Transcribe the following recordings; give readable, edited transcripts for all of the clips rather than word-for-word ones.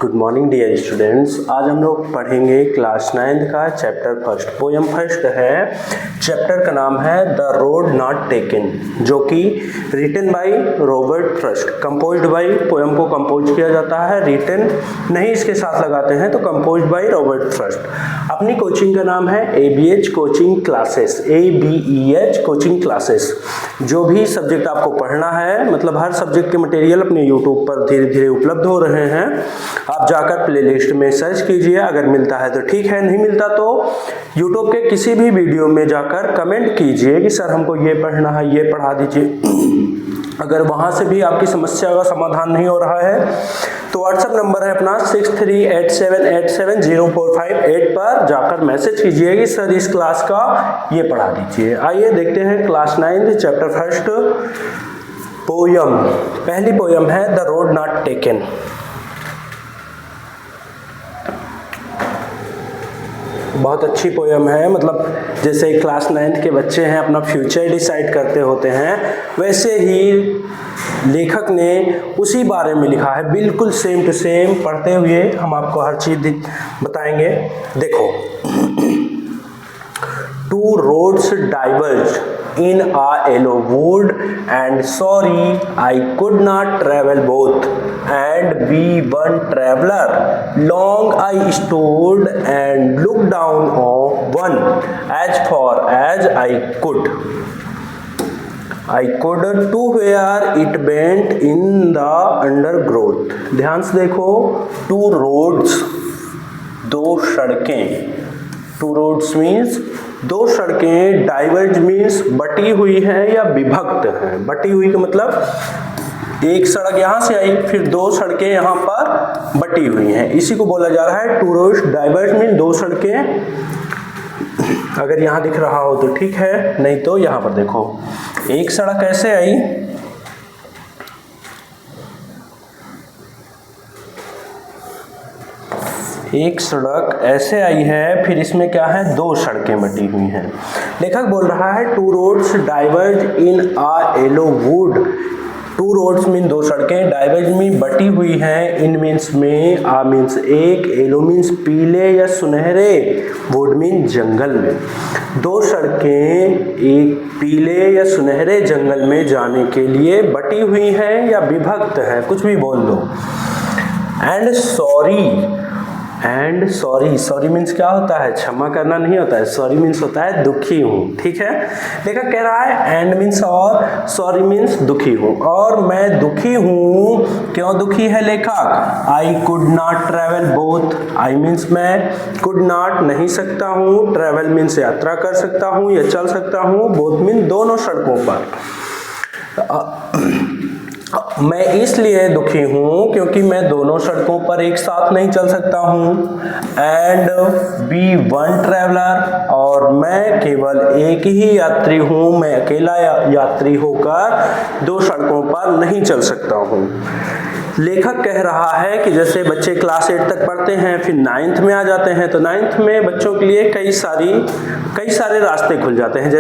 Good morning dear students. आज हम लोग पढ़ेंगे क्लास 9 का चैप्टर फर्स्ट। पोयम फर्स्ट है, चैप्टर का नाम है द रोड नॉट टेकन, जो कि written by Robert Frost, composed by, poem को कंपोज किया जाता है, रिटन नहीं इसके साथ लगाते हैं तो कंपोज्ड बाय रॉबर्ट फ्रॉस्ट। अपनी कोचिंग का नाम है ABH coaching classes, ABEH coaching classes. जो भी सब्जेक्ट आपको पढ़ना है, मतलब हर सब्जेक्ट के मटेरियल अपने यूट्यूब पर धीरे धीरे उपलब्ध हो रहे हैं। आप जाकर प्लेलिस्ट में सर्च कीजिए, अगर मिलता है तो ठीक है, नहीं मिलता तो यूट्यूब के किसी भी वीडियो में जाकर कमेंट कीजिए कि सर हमको ये पढ़ना है, ये पढ़ा दीजिए। अगर वहां से भी आपकी समस्या का समाधान नहीं हो रहा है तो व्हाट्सएप नंबर है अपना 6387870458 पर जाकर मैसेज कीजिए कि सर इस क्लास का ये पढ़ा दीजिए। आइए देखते हैं क्लास 9 चैप्टर फर्स्ट पोयम। पहली पोयम है द रोड नॉट टेकन। बहुत अच्छी पोयम है, मतलब जैसे क्लास 9 के बच्चे हैं अपना फ्यूचर डिसाइड करते होते हैं, वैसे ही लेखक ने उसी बारे में लिखा है, बिल्कुल सेम टू सेम। पढ़ते हुए हम आपको हर चीज बताएंगे। देखो, two roads diverge in a yellow wood, and sorry I could not travel both, and be one traveler. Long I stood and looked down on one, as far as I could to where it bent in the undergrowth. ध्यान से देखो, two roads, दो सड़कें, two roads means दो सड़कें, diverge means बटी हुई है या विभक्त है। बटी हुई का मतलब एक सड़क यहां से आई, फिर दो सड़कें यहां पर बटी हुई हैं, इसी को बोला जा रहा है टू रोड्स डाइवर्ज मीन्स दो सड़कें। अगर यहां दिख रहा हो तो ठीक है, नहीं तो यहां पर देखो, एक सड़क ऐसे आई, एक सड़क ऐसे आई है, फिर इसमें क्या है, दो सड़कें बटी हुई हैं। लेखक बोल रहा है two roads diverge in a yellow wood. Two roads mean दो सड़कें, डाइवर्ज मीन बटी हुई हैं, इन मीन्स में, आ मीन्स एक, येलो मीन्स पीले या सुनहरे, वुड मीन जंगल में। दो सड़कें एक पीले या सुनहरे जंगल में जाने के लिए बटी हुई हैं या विभक्त हैं, कुछ भी बोल दो। एंड सॉरी, सॉरी मीन्स क्या होता है, क्षमा करना नहीं होता है, सॉरी मीन्स होता है दुखी हूं, ठीक है। लेखक कह रहा है एंड मीन्स और, सॉरी मीन्स दुखी हूं, और मैं दुखी हूं। क्यों दुखी है लेखक? I could not travel both. I means मैं, कुड नॉट नहीं सकता हूं, ट्रेवल मीन्स यात्रा कर सकता हूं या चल सकता हूं, बोथ मीन दोनों सड़कों पर। मैं इसलिए दुखी हूं क्योंकि मैं दोनों सड़कों पर एक साथ नहीं चल सकता हूं। एंड बी वन ट्रैवलर, और मैं केवल एक ही यात्री हूं, मैं अकेला यात्री होकर दो सड़कों पर नहीं चल सकता हूं। लेखक कह रहा है कि जैसे बच्चे क्लास 8 तक पढ़ते हैं, फिर 9th में आ जाते हैं, तो 9th में बच्चों के लिए कई सारे रास्ते खुल जाते हैं।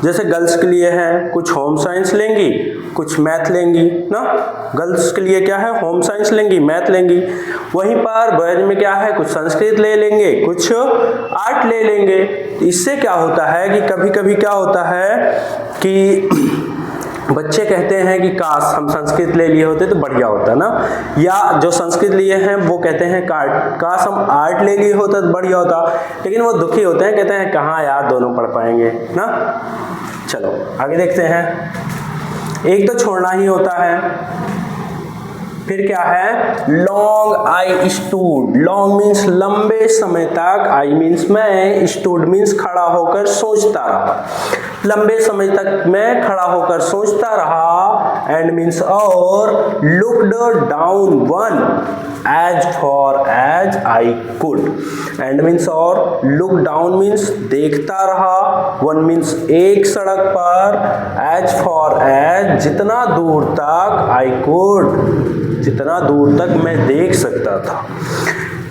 जैसे गर्ल्स के लिए है, कुछ होम साइंस लेंगी, कुछ मैथ लेंगी ना। गर्ल्स के लिए क्या है, होम साइंस लेंगी, मैथ लेंगी। वहीं पर बॉयज में क्या है, कुछ संस्कृत ले लेंगे, कुछ आर्ट ले लेंगे। इससे क्या होता है कि कभी कभी क्या होता है कि बच्चे कहते हैं कि काश हम संस्कृत ले लिए होते तो बढ़िया होता ना, या जो संस्कृत लिए हैं वो कहते हैं काश हम आर्ट ले लिए होता तो बढ़िया होता। लेकिन वो दुखी होते हैं, कहते हैं कहाँ यार दोनों पढ़ पाएंगे ना। चलो आगे देखते हैं। एक तो छोड़ना ही होता है। फिर क्या है, long I stood. Long means लंबे समय तक, आई मीन्स मैं, स्टूड मीन्स खड़ा होकर सोचता रहा। लंबे समय तक मैं खड़ा होकर सोचता रहा। एंड मीन्स और, looked down one, as for as I could. And means और, लुक डाउन मीन्स देखता रहा, वन मीन्स एक सड़क पर, एज फॉर एज जितना दूर तक, आई कुड जितना दूर तक मैं देख सकता था।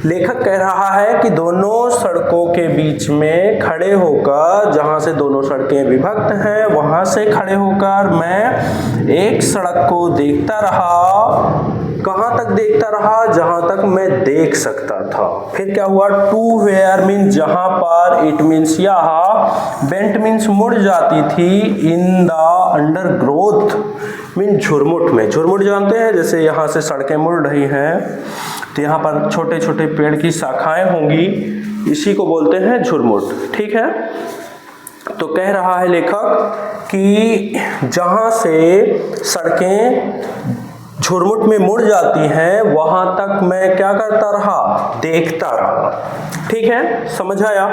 लेखक कह रहा है कि दोनों सड़कों के बीच में खड़े होकर, जहां से दोनों सड़कें विभक्त हैं, वहां से खड़े होकर मैं एक सड़क को देखता रहा। कहाँ तक देखता रहा, जहां तक मैं देख सकता था। फिर क्या हुआ, टू वेयर मीन्स जहां पर, इट मीन्स यहाँ, बेंट मीन्स मुड़ जाती थी, in the undergrowth mean झुरमुट में। झुरमुट जानते हैं, जैसे यहाँ से सड़कें मुड़ रही हैं तो यहाँ पर छोटे छोटे पेड़ की शाखाएं होंगी, इसी को बोलते हैं झुरमुट। ठीक है, तो कह रहा है लेखक कि जहां से सड़कें झुरमुट में मुड़ जाती हैं वहां तक मैं क्या करता रहा, देखता रहा। ठीक है, समझ आया?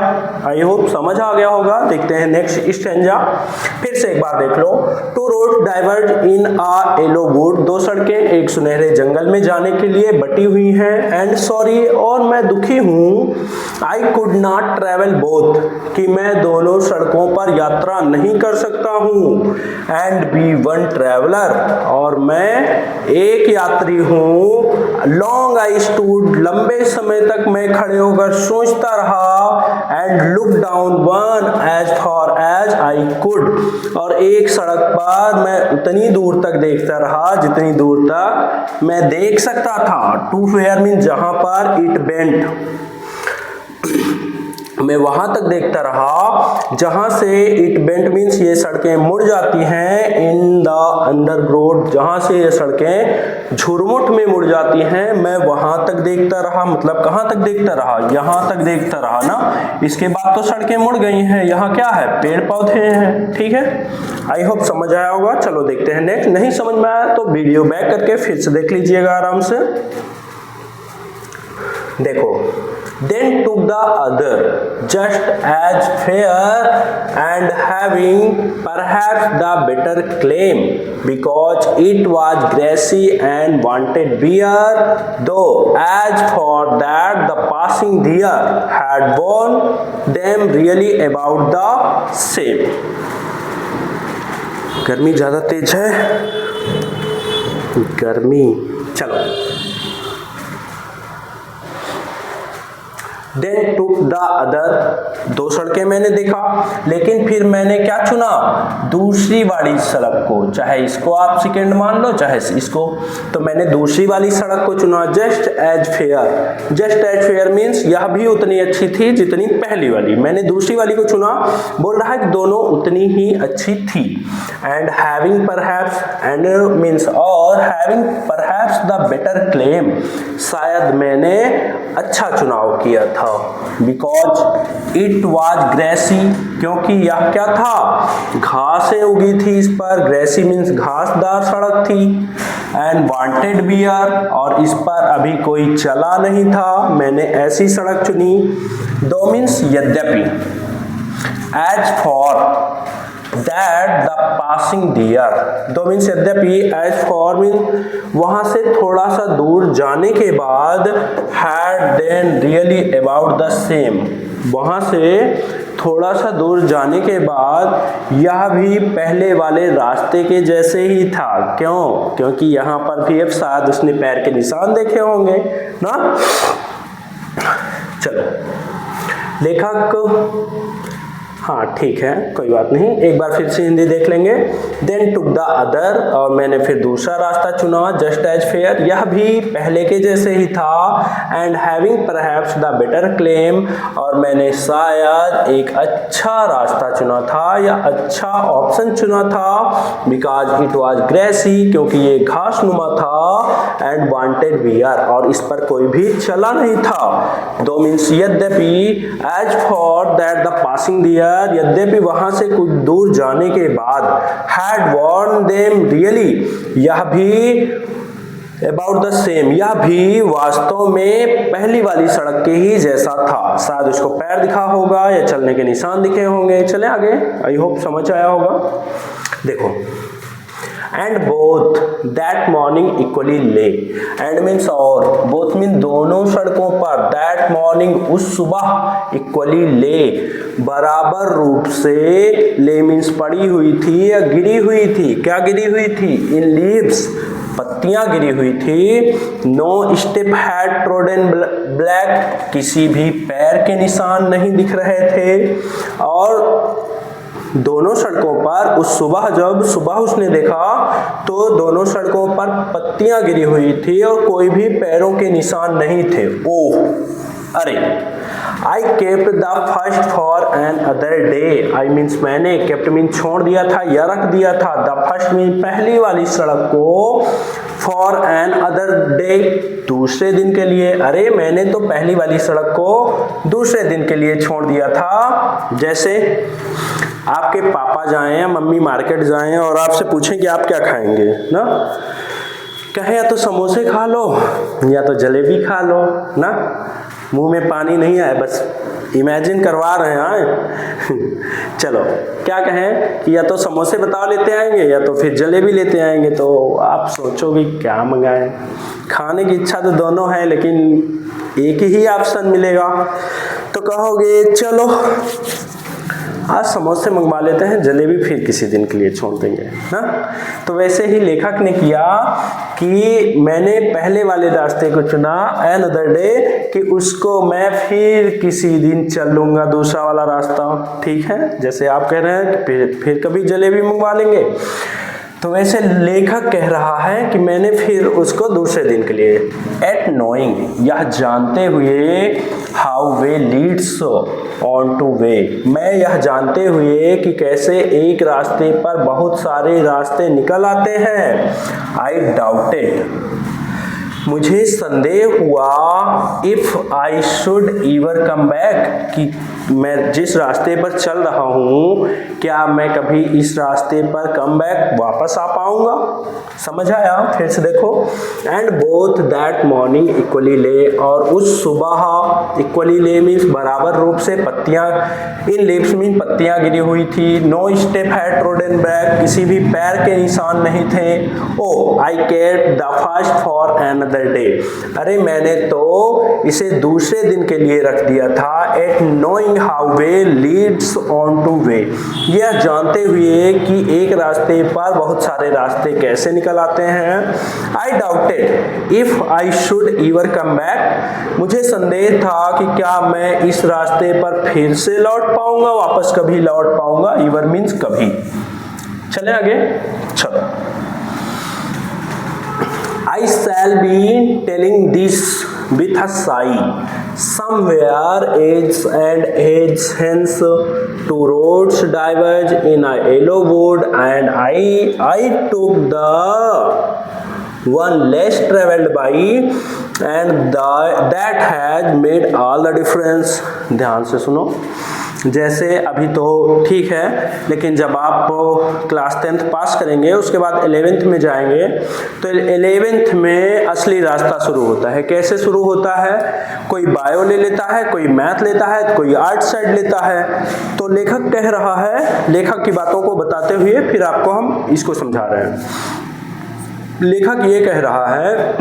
आई होप समझ आ गया होगा। देखते हैं नेक्स्ट स्टेंजा, फिर से एक बार देख लो। Two road diverge in a yellow wood, दो सड़कें एक सुनहरे जंगल में जाने के लिए बटी हुई हैं। एंड सॉरी, और मैं दुखी हूँ, I could not travel both, कि मैं दोनों सड़कों पर यात्रा नहीं कर सकता हूँ। एंड बी वन ट्रेवलर, और मैं एक यात्री हूँ। लॉन्ग आई स्टूड, लंबे समय तक मैं खड़े होकर सोचता रहा। And look down one as far as I could, और एक सड़क पर मैं उतनी दूर तक देखता रहा जितनी दूर तक मैं देख सकता था। टू फेयर मीन जहां पर, इट बेंट, मैं वहां तक देखता रहा जहां से, इट बेंट मीन्स ये सड़कें मुड़ जाती हैं, इन द अंडरग्रोथ, जहां से ये सड़कें झुरमुट में मुड़ जाती हैं, मैं वहां तक देखता रहा। मतलब कहां तक देखता रहा, यहां तक देखता रहा ना। इसके बाद तो सड़कें मुड़ गई हैं, यहाँ क्या है, पेड़ पौधे हैं। ठीक है, आई होप समझ आया होगा। चलो देखते हैं नेक्स्ट। नहीं समझ में आया तो वीडियो बैक करके फिर से देख लीजिएगा आराम से। देखो, then took the other just as fair and having perhaps the better claim, because it was grassy and wanted beer, though as for that the passing deer had borne them really about the same. गर्मी ज्यादा तेज है, गर्मी। चलो, Then took the other, दो सड़कें मैंने देखा, लेकिन फिर मैंने क्या चुना, दूसरी वाली सड़क को। चाहे इसको आप सेकेंड मान लो, चाहे इसको, तो मैंने दूसरी वाली सड़क को चुना। Just as fair, just as fair means यह भी उतनी अच्छी थी जितनी पहली वाली। मैंने दूसरी वाली को चुना, बोल रहा है कि दोनों उतनी ही अच्छी थी। And having perhaps, and means और, having perhaps the better claim, शायद मैंने अच्छा चुनाव किया था। बिकॉज इट वॉज ग्रेसी, क्योंकि यह क्या था, घासें उगी थी इस पर। ग्रेसी मीन्स घासदार सड़क थी। एंड वांटेड बियर, और इस पर अभी कोई चला नहीं था, मैंने ऐसी सड़क चुनी। दो मीन्स यद्यपि, as for that the passing deer, though means यद्यपि, as for मीन वहां से थोड़ा सा दूर जाने के बाद, had then really about the same, वहां से थोड़ा सा दूर जाने के बाद यह भी पहले वाले रास्ते के जैसे ही था। क्यों? क्योंकि यहाँ पर भी अब शायद उसने पैर के निशान देखे होंगे ना। चलो, लेखक, हाँ ठीक है, कोई बात नहीं, एक बार फिर से हिंदी देख लेंगे। देन टुक द अदर, और मैंने फिर दूसरा रास्ता चुना। जस्ट एज फेयर, यह भी पहले के जैसे ही था। And having perhaps the better claim, और मैंने शायद एक अच्छा रास्ता चुना था या अच्छा ऑप्शन चुना था। बिकॉज इट वॉज ग्रेसी, क्योंकि ये घासनुमा था। एंड वांटेड बियर, और इस पर कोई भी चला नहीं था। दो मीन्स यद्यपि, as for that the passing deer, यद्यपि वहां से कुछ दूर जाने के बाद, had warned them really, यह भी about the same, यह भी वास्तव में पहली वाली सड़क के ही जैसा था। शायद उसको पैर दिखा होगा या चलने के निशान दिखे होंगे। चले आगे, आई होप समझ आया होगा। देखो, and both that morning equally ले, एंड मीन्स और, बोथ मीन दोनों सड़कों पर, दैट मॉर्निंग उस सुबह, इक्वली ले बराबर रूप से, ले मीन्स पड़ी हुई थी या गिरी हुई थी। क्या गिरी हुई थी? इन लीव्स, पत्तियां गिरी हुई थी। No step had trodden black, किसी भी पैर के निशान नहीं दिख रहे थे। और दोनों सड़कों पर उस सुबह, जब सुबह उसने देखा तो दोनों सड़कों पर पत्तियां गिरी हुई थी और कोई भी पैरों के निशान नहीं थे। ओह, अरे, I kept the first for an other day. I means मैंने kept means छोड़ दिया था या रख दिया था। The first means पहली वाली सड़क को, for an other day दूसरे दिन के लिए। अरे, मैंने तो पहली वाली सड़क को दूसरे दिन के लिए छोड़ दिया था। जैसे आपके पापा जाएं या मम्मी मार्केट जाएं और आपसे पूछें कि आप क्या खाएंगे ना, कहे या तो समोसे खा लो या तो जलेबी खा लो ना। मुंह में पानी नहीं आए, बस इमेजिन करवा रहे हैं। चलो, क्या कहें कि या तो समोसे बताओ लेते आएंगे या तो फिर जलेबी लेते आएंगे, तो आप सोचोगे क्या मंगाएं। खाने की इच्छा तो दोनों है, लेकिन एक ही ऑप्शन मिलेगा, तो कहोगे चलो आज समोसे मंगवा लेते हैं, जलेबी फिर किसी दिन के लिए छोड़ देंगे ना। तो वैसे ही लेखक ने किया कि मैंने पहले वाले रास्ते को चुना, अनदर डे, कि उसको मैं फिर किसी दिन चल लूंगा दूसरा वाला रास्ता। ठीक है, जैसे आप कह रहे हैं कि फिर कभी जलेबी मंगवा लेंगे, तो वैसे लेखक कह रहा है कि मैंने फिर उसको दूसरे दिन के लिए, एट नोइंग, यह जानते हुए, how way leads on to वे, मैं यह जानते हुए कि कैसे एक रास्ते पर बहुत सारे रास्ते निकल आते हैं। आई डाउटेड, मुझे संदेह हुआ, if I should ever come back, कि मैं जिस रास्ते पर चल रहा हूं क्या मैं कभी इस रास्ते पर कम बैक वापस आ पाऊंगा। समझ आया? फिर से देखो, and both that morning equally ले, और उस सुबह, इक्वली ले मीन्स बराबर रूप से, पत्तियां, इन लीव्स मीन पत्तियां गिरी हुई थी। No step had trodden back, किसी भी पैर के निशान नहीं थे। Oh, I kept the first for another day, अरे मैंने तो इसे दूसरे दिन के लिए रख दिया था। Yet knowing how way leads on to way, यह जानते हुए कि एक रास्ते पर बहुत सारे रास्ते कैसे निकल आते हैं। आई doubted if I should ever come back, मुझे संदेह था कि क्या मैं इस रास्ते पर फिर से लौट पाऊंगा, वापस कभी लौट पाऊंगा। एवर मीन्स कभी। चले आगे, चलो। I shall be telling this with a sigh. Somewhere edge and edge hence two roads diverge in a yellow wood, and I took the one less traveled by, and that has made all the difference. ध्यान से सुनो। जैसे अभी तो ठीक है, लेकिन जब आप क्लास 10th पास करेंगे उसके बाद 11th में जाएंगे, तो 11th में असली रास्ता शुरू होता है। कैसे शुरू होता है? कोई बायो ले लेता है, कोई मैथ लेता है, कोई आर्ट साइड लेता है। तो लेखक कह रहा है, लेखक की बातों को बताते हुए फिर आपको हम इसको समझा रहे हैं। लेखक ये कह रहा है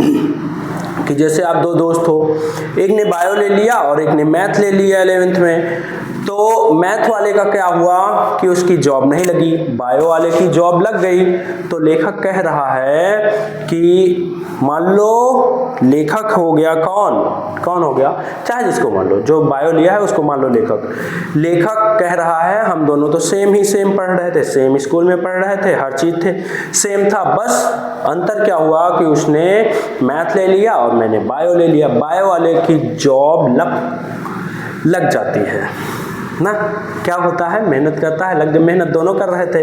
कि जैसे आप दो दोस्त हो, एक ने बायो ले लिया और एक ने मैथ ले लिया 11th में। तो मैथ वाले का क्या हुआ कि उसकी जॉब नहीं लगी, बायो वाले की जॉब लग गई। तो लेखक कह रहा है कि मान लो लेखक हो गया कौन हो गया, चाहे जिसको मान लो, जो बायो लिया है उसको मान लो लेखक। लेखक कह रहा है हम दोनों तो सेम पढ़ रहे थे, सेम स्कूल में पढ़ रहे थे, हर चीज थे सेम था, बस अंतर क्या हुआ कि उसने मैथ ले लिया और मैंने बायो ले लिया। बायो वाले की जॉब लग जाती है ना। क्या होता है? मेहनत करता है, मेहनत दोनों कर रहे थे।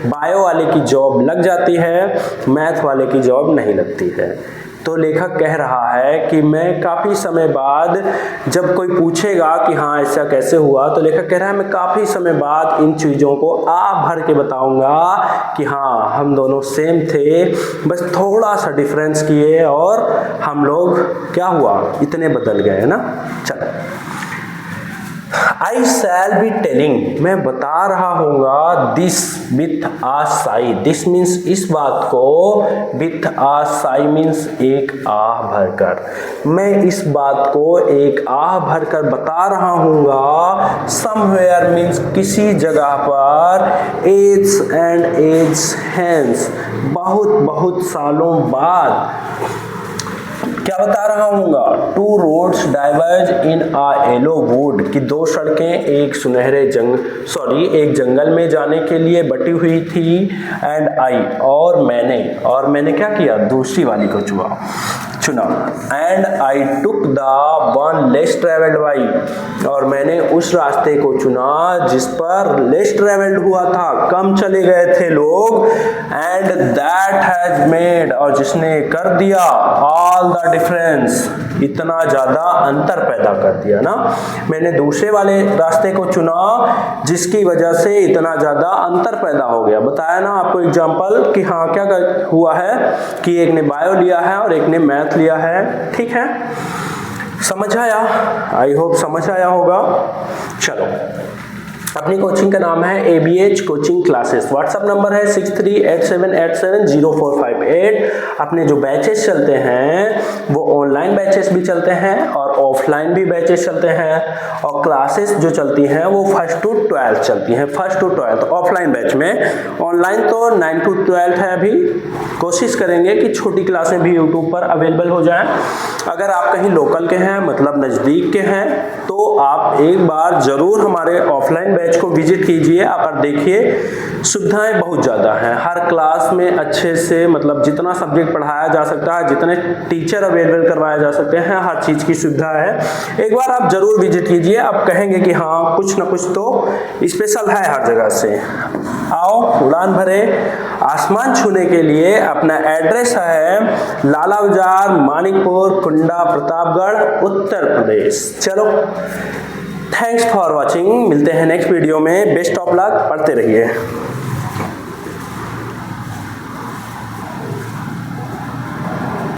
बायो वाले की जॉब लग जाती है, मैथ वाले की जॉब नहीं लगती है। तो लेखक कह रहा है कि मैं काफ़ी समय बाद, जब कोई पूछेगा कि हाँ ऐसा कैसे हुआ, तो लेखक कह रहा है मैं काफ़ी समय बाद इन चीज़ों को भर के बताऊंगा कि हाँ हम दोनों सेम थे, बस थोड़ा सा डिफरेंस किए और हम लोग क्या हुआ, इतने बदल गए ना। चलो, I shall be telling, मैं बता रहा हूँगा, this with a sigh, this means इस बात को, with a sigh means एक आह भरकर, मैं इस बात को एक आह भरकर बता रहा हूँगा। somewhere means किसी जगह पर, age and age hence बहुत सालों बाद, क्या बता रहा हूँगा, 2 roads diverge in a yellow wood कि 2 सड़कें एक एक जंगल में जाने के लिए बटी हुई थी। एंड आई और मैंने क्या किया, दूसरी वाली को चुना। And I took the one less travelled by और मैंने उस रास्ते को चुना जिस पर लेस ट्रेवल्ड हुआ था, कम चले गए थे लोग। एंड दैट हैज मेड और जिसने कर दिया ऑल द डिफरेंस, इतना ज्यादा अंतर पैदा कर दिया ना। मैंने दूसरे वाले रास्ते को चुना जिसकी वजह से इतना ज्यादा अंतर पैदा हो गया। बताया ना आपको एग्जांपल कि हाँ क्या हुआ है कि एक ने बायो लिया है और एक ने मैथ लिया है। ठीक है, समझ आया? आई होप समझ आया होगा। चलो, अपनी कोचिंग का नाम है ABH coaching classes. WhatsApp number है 6387870458। अपने जो बैचेस चलते हैं वो ऑनलाइन बैचेस भी चलते हैं और ऑफलाइन भी बैचेस चलते हैं। और क्लासेस जो चलती हैं वो 1st to 12th चलती हैं। 1st to 12th offline batch में, ऑनलाइन तो 9 to 12th है। अभी कोशिश करेंगे कि छोटी क्लासें भी यूट्यूब पर अवेलेबल हो जाएं। अगर आप कहीं लोकल के हैं, मतलब नज़दीक के हैं, तो आप एक बार ज़रूर हमारे ऑफलाइन बैच को विजिट कीजिए। आप देखिए सुविधाएं बहुत ज़्यादा हैं। हर क्लास में अच्छे से, मतलब जितना सब्जेक्ट पढ़ाया जा सकता है, जितने टीचर अवेलेबल करवाए जा सकते हैं, हर चीज़ की सुविधा है। एक बार आप ज़रूर विजिट कीजिए। आप कहेंगे कि हाँ कुछ ना कुछ तो स्पेशल है हर जगह से। आओ उड़ान भरे आसमान छूने के लिए। अपना एड्रेस है लाला बाजार, मानिकपुर, कुंडा, प्रतापगढ़, उत्तर प्रदेश। चलो, थैंक्स फॉर वॉचिंग। मिलते हैं नेक्स्ट वीडियो में। बेस्ट ऑफ लक, पढ़ते रहिए।